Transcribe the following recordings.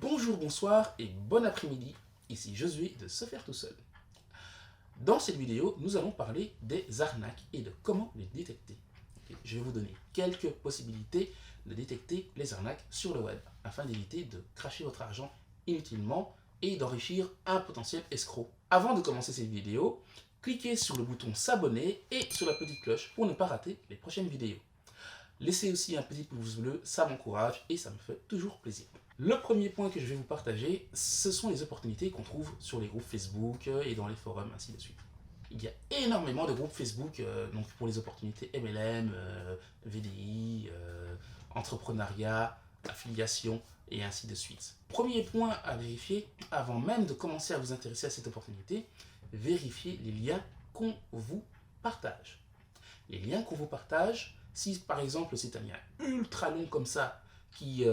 Bonjour, bonsoir et bon après-midi, ici Josué de Se Faire Tout Seul. Dans cette vidéo, nous allons parler des arnaques et de comment les détecter. Je vais vous donner quelques possibilités de détecter les arnaques sur le web afin d'éviter de cracher votre argent inutilement et d'enrichir un potentiel escroc. Avant de commencer cette vidéo, cliquez sur le bouton s'abonner et sur la petite cloche pour ne pas rater les prochaines vidéos. Laissez aussi un petit pouce bleu, ça m'encourage et ça me fait toujours plaisir. Le premier point que je vais vous partager, ce sont les opportunités qu'on trouve sur les groupes Facebook et dans les forums, ainsi de suite. Il y a énormément de groupes Facebook donc pour les opportunités MLM, VDI, entrepreneuriat, affiliation et ainsi de suite. Premier point à vérifier, avant même de commencer à vous intéresser à cette opportunité, vérifiez les liens qu'on vous partage. Les liens qu'on vous partage, si par exemple c'est un lien ultra long comme ça, qui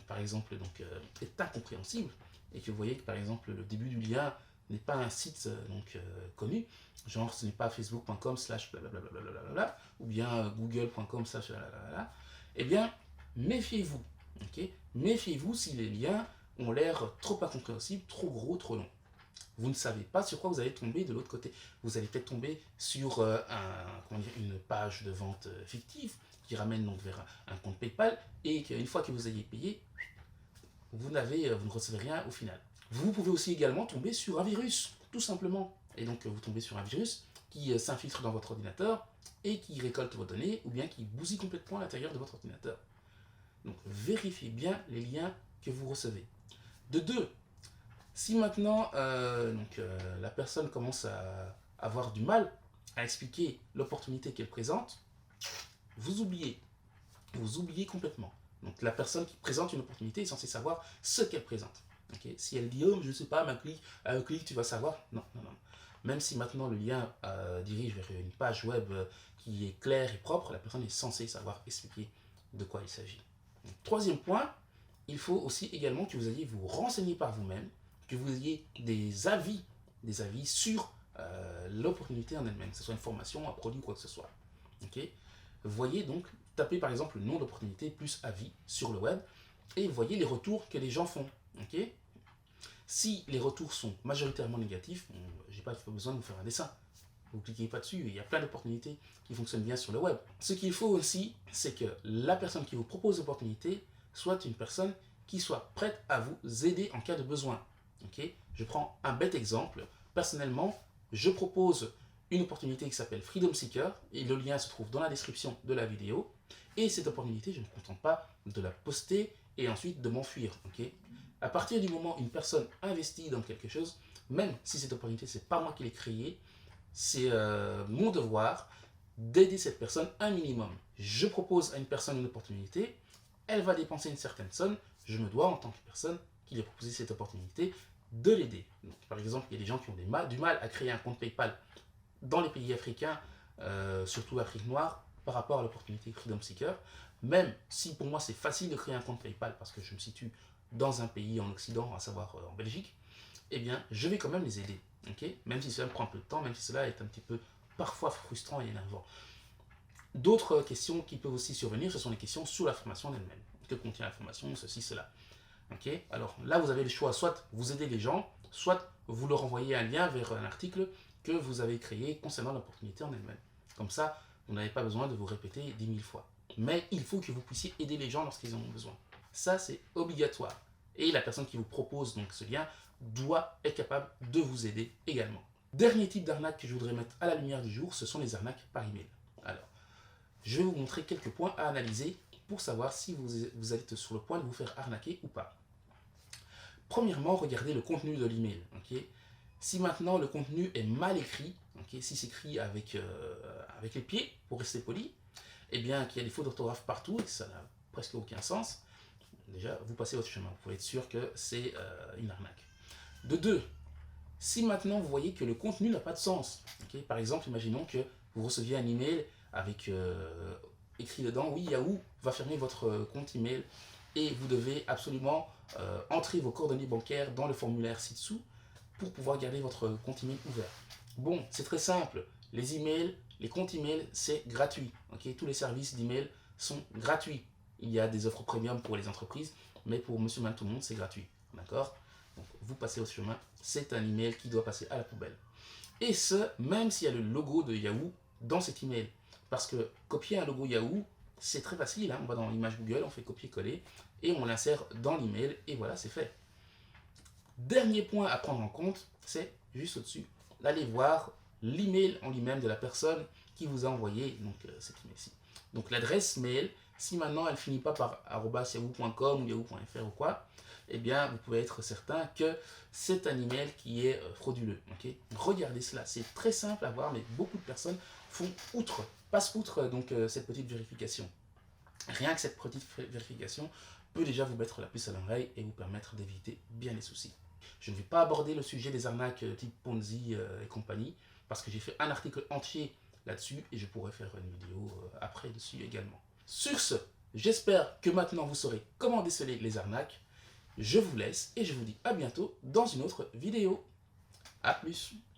par exemple donc, est incompréhensible, et que vous voyez que par exemple le début du lien n'est pas un site connu, genre ce n'est pas facebook.com slash blablabla, ou bien google.com slash blablabla, eh bien méfiez-vous, ok. Méfiez-vous si les liens ont l'air trop incompréhensibles, trop gros, trop longs. Vous ne savez pas sur quoi vous allez tomber de l'autre côté. Vous allez peut-être tomber sur une page de vente fictive qui ramène donc vers un compte PayPal et qu'une fois que vous ayez payé, vous ne recevez rien au final. Vous pouvez aussi également tomber sur un virus, tout simplement. Et donc vous tombez sur un virus qui s'infiltre dans votre ordinateur et qui récolte vos données ou bien qui bousille complètement l'intérieur de votre ordinateur. Donc vérifiez bien les liens que vous recevez. De deux, si maintenant la personne commence à avoir du mal à expliquer l'opportunité qu'elle présente, vous oubliez complètement. Donc la personne qui présente une opportunité est censée savoir ce qu'elle présente. Okay. Si elle dit, oh, je ne sais pas, à un clic, tu vas savoir. Non, non, non. Même si maintenant le lien dirige vers une page web qui est claire et propre, la personne est censée savoir expliquer de quoi il s'agit. Troisième point, il faut aussi également que vous alliez vous renseigner par vous-même, que vous ayez des avis sur l'opportunité en elle-même, que ce soit une formation, un produit, quoi que ce soit. Okay. Voyez donc, tapez par exemple le nom d'opportunité plus avis sur le web et voyez les retours que les gens font. Okay. Si les retours sont majoritairement négatifs, je n'ai pas besoin de vous faire un dessin. Vous ne cliquez pas dessus, il y a plein d'opportunités qui fonctionnent bien sur le web. Ce qu'il faut aussi, c'est que la personne qui vous propose l'opportunité soit une personne qui soit prête à vous aider en cas de besoin. Okay. Je prends un bête exemple. Personnellement, je propose une opportunité qui s'appelle Freedom Seeker et le lien se trouve dans la description de la vidéo. Et cette opportunité, je ne me contente pas de la poster et ensuite de m'enfuir. Okay. À partir du moment où une personne investit dans quelque chose, même si cette opportunité, ce n'est pas moi qui l'ai créée, c'est mon devoir d'aider cette personne un minimum. Je propose à une personne une opportunité, elle va dépenser une certaine somme, je me dois en tant que personne qui lui a proposé cette opportunité de l'aider. Par exemple, il y a des gens qui ont du mal à créer un compte PayPal dans les pays africains, surtout l'Afrique noire, par rapport à l'opportunité Freedom Seeker. Même si pour moi c'est facile de créer un compte PayPal parce que je me situe dans un pays en Occident, à savoir en Belgique, eh bien je vais quand même les aider. Okay. Même si cela me prend un peu de temps, même si cela est un petit peu parfois frustrant et énervant. D'autres questions qui peuvent aussi survenir, ce sont les questions sur la formation elle-même. Que contient la formation, ceci, cela. Okay. Alors là, vous avez le choix, soit vous aidez les gens, soit vous leur envoyez un lien vers un article que vous avez créé concernant l'opportunité en elle-même. Comme ça, vous n'avez pas besoin de vous répéter 10 000 fois. Mais il faut que vous puissiez aider les gens lorsqu'ils en ont besoin. Ça, c'est obligatoire. Et la personne qui vous propose donc ce lien doit être capable de vous aider également. Dernier type d'arnaque que je voudrais mettre à la lumière du jour, ce sont les arnaques par email. Alors, je vais vous montrer quelques points à analyser pour savoir si vous êtes sur le point de vous faire arnaquer ou pas. Premièrement, regardez le contenu de l'email. Okay. Si maintenant le contenu est mal écrit, okay, si c'est écrit avec les pieds, pour rester poli, eh bien qu'il y a des fautes d'orthographe partout et que ça n'a presque aucun sens, déjà vous passez votre chemin. Vous pouvez être sûr que c'est une arnaque. De deux, si maintenant vous voyez que le contenu n'a pas de sens, okay, par exemple, imaginons que vous receviez un email avec écrit dedans, oui, Yahoo va fermer votre compte email et vous devez absolument entrer vos coordonnées bancaires dans le formulaire ci-dessous pour pouvoir garder votre compte email ouvert. Bon, c'est très simple. Les emails, les comptes email, c'est gratuit. Okay. Tous les services d'email sont gratuits. Il y a des offres premium pour les entreprises, mais pour monsieur, madame, tout le monde, c'est gratuit. D'accord? Donc, vous passez au chemin, c'est un email qui doit passer à la poubelle. Et ce, même s'il y a le logo de Yahoo dans cet email. Parce que copier un logo Yahoo, c'est très facile. Hein. On va dans l'image Google, on fait copier-coller et on l'insère dans l'email et voilà, c'est fait. Dernier point à prendre en compte, c'est juste au-dessus, d'aller voir l'email en lui-même de la personne qui vous a envoyé donc, cet email-ci. Donc l'adresse mail, si maintenant elle finit pas par @yahoo.com ou yahoo.fr ou quoi, eh bien vous pouvez être certain que c'est un email qui est frauduleux. Okay, regardez cela, c'est très simple à voir, mais beaucoup de personnes passent outre donc, cette petite vérification. Rien que cette petite vérification peut déjà vous mettre la puce à l'oreille et vous permettre d'éviter bien les soucis. Je ne vais pas aborder le sujet des arnaques type Ponzi et compagnie, parce que j'ai fait un article entier là-dessus et je pourrais faire une vidéo après dessus également. Sur ce, j'espère que maintenant vous saurez comment déceler les arnaques. Je vous laisse et je vous dis à bientôt dans une autre vidéo. A plus.